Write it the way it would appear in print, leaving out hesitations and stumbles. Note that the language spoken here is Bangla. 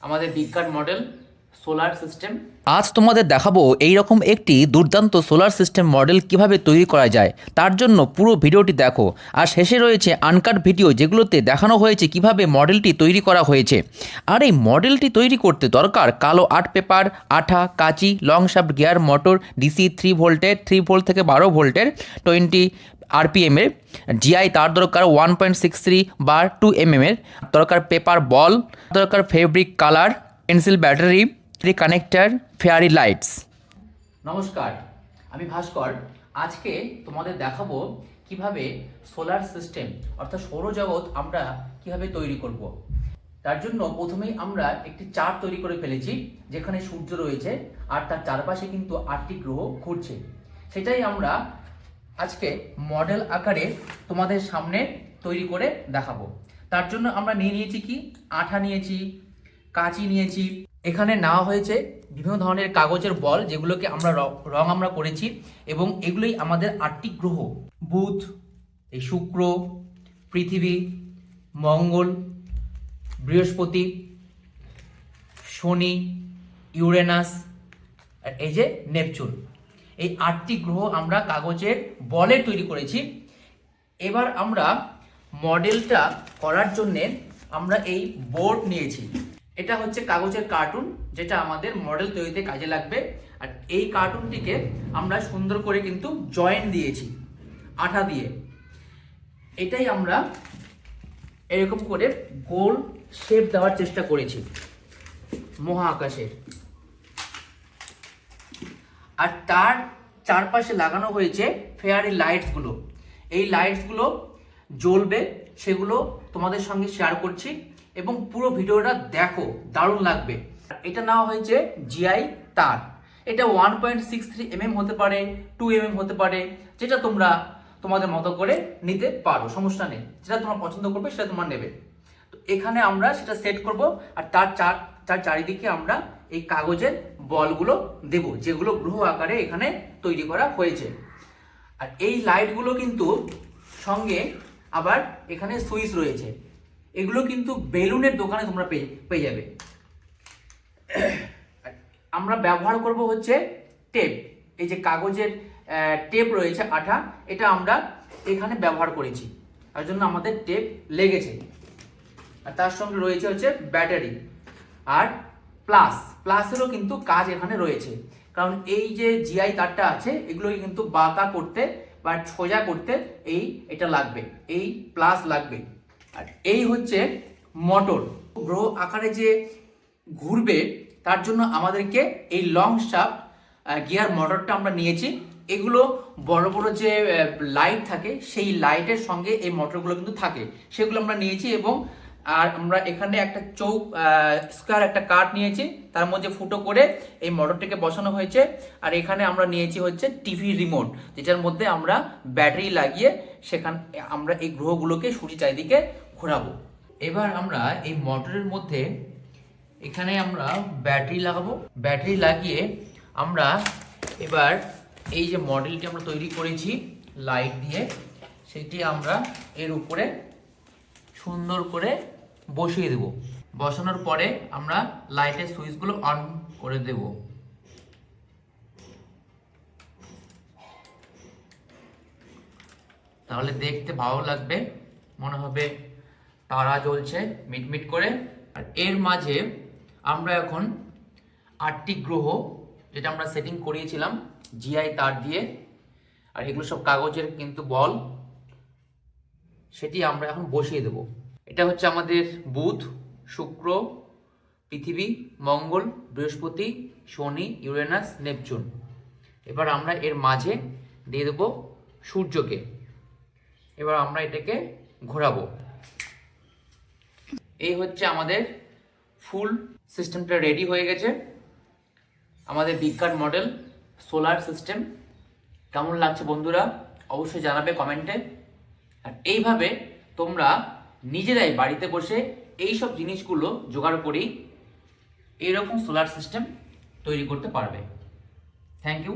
আমাদের বিজ্ঞান মডেল সোলার সিস্টেম। আজ তোমাদের দেখাবো এইরকম একটি দুর্দান্ত সোলার সিস্টেম মডেল কিভাবে তৈরি করা যায়। তার জন্য পুরো ভিডিওটি দেখো। আর শেষে রয়েছে আনকাট ভিডিও, যেগুলোতে দেখানো হয়েছে কিভাবে মডেলটি তৈরি করা হয়েছে। আর এই মডেলটি তৈরি করতে দরকার কালো আর্ট পেপার, আঠা, কাঁচি, long shaft gear motor, DC 3 ভোল্টের, 3 ভোল্ট থেকে 12 ভোল্টের 20 আরপিএমের, জিআই তার দরকার 1.63 বা 2 mm দরকার, পেপার বল দরকার, fabric colour, pencil battery, connector, fairy lights. নমস্কার, আমি ভাস্কর। আজকে তোমাদের দেখাবো কিভাবে সোলার সিস্টেম অর্থাৎ সৌরজগৎ আমরা কিভাবে তৈরি করব। তার জন্য প্রথমেই আমরা একটি চার্ট তৈরি করে ফেলেছি, যেখানে সূর্য রয়েছে আর তার চারপাশে কিন্তু 8টি গ্রহ ঘুরছে। সেটাই আমরা আজকে মডেল আকারে তোমাদের সামনে তৈরি করে দেখাবো। তার জন্য আমরা নিয়েছি কি, আঠা নিয়েছি, কাঁচি নিয়েছি, এখানে নেওয়া হয়েছে বিভিন্ন ধরনের কাগজের বল, যেগুলোকে আমরা রং আমরা করেছি, এবং এগুলোই আমাদের 8টি গ্রহ: বুধ, এই শুক্র, পৃথিবী, মঙ্গল, বৃহস্পতি, শনি, ইউরেনাস, আর এই যে নেপচুন। এই 8টি গ্রহ আমরা কাগজের বলে তৈরি করেছি। এবার আমরা মডেলটা করার জন্যে আমরা এই বোর্ড নিয়েছি। এটা হচ্ছে কাগজের কার্টুন, যেটা আমাদের মডেল তৈরিতে কাজে লাগবে। আর এই কার্টুনটিকে আমরা সুন্দর করে কিন্তু জয়েন দিয়েছি আঠা দিয়ে। এটাই আমরা এরকম করে গোল শেপ দেওয়ার চেষ্টা করেছি মহাকাশের। আর তার চারপাশে লাগানো হয়েছে ফেয়ারি লাইটসগুলো। এই লাইটসগুলো জ্বলবে, সেগুলো তোমাদের সঙ্গে শেয়ার করছি, এবং পুরো ভিডিওটা দেখো, দারুণ লাগবে। এটা নেওয়া হয়েছে জিআই তার। এটা 1.63 mm হতে পারে, 2 mm হতে পারে, যেটা তোমরা তোমাদের মতো করে নিতে পারো, সমস্যা নেই। যেটা তোমরা পছন্দ করবে সেটা তোমরা নেবে। তো এখানে আমরা সেটা সেট করব, আর তার চারিদিকে আমরা এই কাগজের বলগুলো দেব, যেগুলো গ্রহ আকারে এখানে তৈরি করা হয়েছে। আর এই লাইটগুলো কিন্তু সঙ্গে আবার এখানে সুইচ রয়েছে। এগুলো কিন্তু বেলুনের দোকানে তোমরা পেয়ে যাবে। আমরা ব্যবহার করব হচ্ছে টেপ। এই যে কাগজের টেপ রয়েছে, আঠা, এটা আমরা এখানে ব্যবহার করেছি, তার জন্য আমাদের টেপ লেগেছে। আর তার সঙ্গে রয়েছে হচ্ছে ব্যাটারি, আর প্লাসেরও কিন্তু কাজ এখানে রয়েছে। কারণ এই যে জিআই তারটা আছে, এগুলোকে কিন্তু বাঁকা করতে বা সোজা করতে এটা লাগবে, এই প্লাস লাগবে। আর এই হচ্ছে মোটর, গ্রহ আকারে যে ঘুরবে, তার জন্য আমাদেরকে এই লং শাফট গিয়ার মোটরটা আমরা নিয়েছি। এগুলো বড় বড় যে লাইট থাকে, সেই লাইটের সঙ্গে এই মোটরগুলো কিন্তু থাকে, সেগুলো আমরা নিয়েছি। এবং আর আমরা এখানে একটা স্কোয়ার একটা কাঠ নিয়েছি, তার মধ্যে ফুটো করে এই মোটরটিকে বসানো হয়েছে। আর এখানে আমরা নিয়েছি হচ্ছে টিভি রিমোট, যেটার মধ্যে আমরা ব্যাটারি লাগিয়ে সেখানে আমরা এই গ্রহগুলোকে সূর্যের চারিদিকে ঘোরাবো। এবার আমরা এই মোটরের মধ্যে এখানে আমরা ব্যাটারি লাগাবো। ব্যাটারি লাগিয়ে আমরা এবার এই যে মডেলটি আমরা তৈরি করেছি লাইট দিয়ে, সেটি আমরা এর উপরে সুন্দর করে বসিয়ে দেব। বসানোর পরে আমরা লাইটের সুইচগুলো অন করে দেব। তাহলে দেখতে ভালো লাগবে, মনে হবে তারা জ্বলছে মিটমিট করে। আর এর মাঝে আমরা এখন 8টি গ্রহ, যেটা আমরা সেটিং করিয়েছিলাম জিআই তার দিয়ে, আর এগুলো সব কাগজের কিন্তু বল, সেটি আমরা এখন বসিয়ে দেব। এটা হচ্ছে আমাদের বুধ, শুক্র, পৃথিবী, মঙ্গল, বৃহস্পতি, শনি, ইউরেনাস, নেপচুন। এবার আমরা এর মাঝে দিয়ে দেব সূর্যকে। এবার আমরা এটাকে ঘোরাবো। এই হচ্ছে আমাদের ফুল সিস্টেমটা রেডি হয়ে গেছে, আমাদের বিজ্ঞান মডেল সোলার সিস্টেম। কেমন লাগছে বন্ধুরা, অবশ্যই জানাবে কমেন্টে। আর এইভাবে তোমরা নিজেরাই বাড়িতে বসে এই সব জিনিসগুলো জোগাড় করেই এরকম সোলার সিস্টেম তৈরি করতে পারবে। Thank you.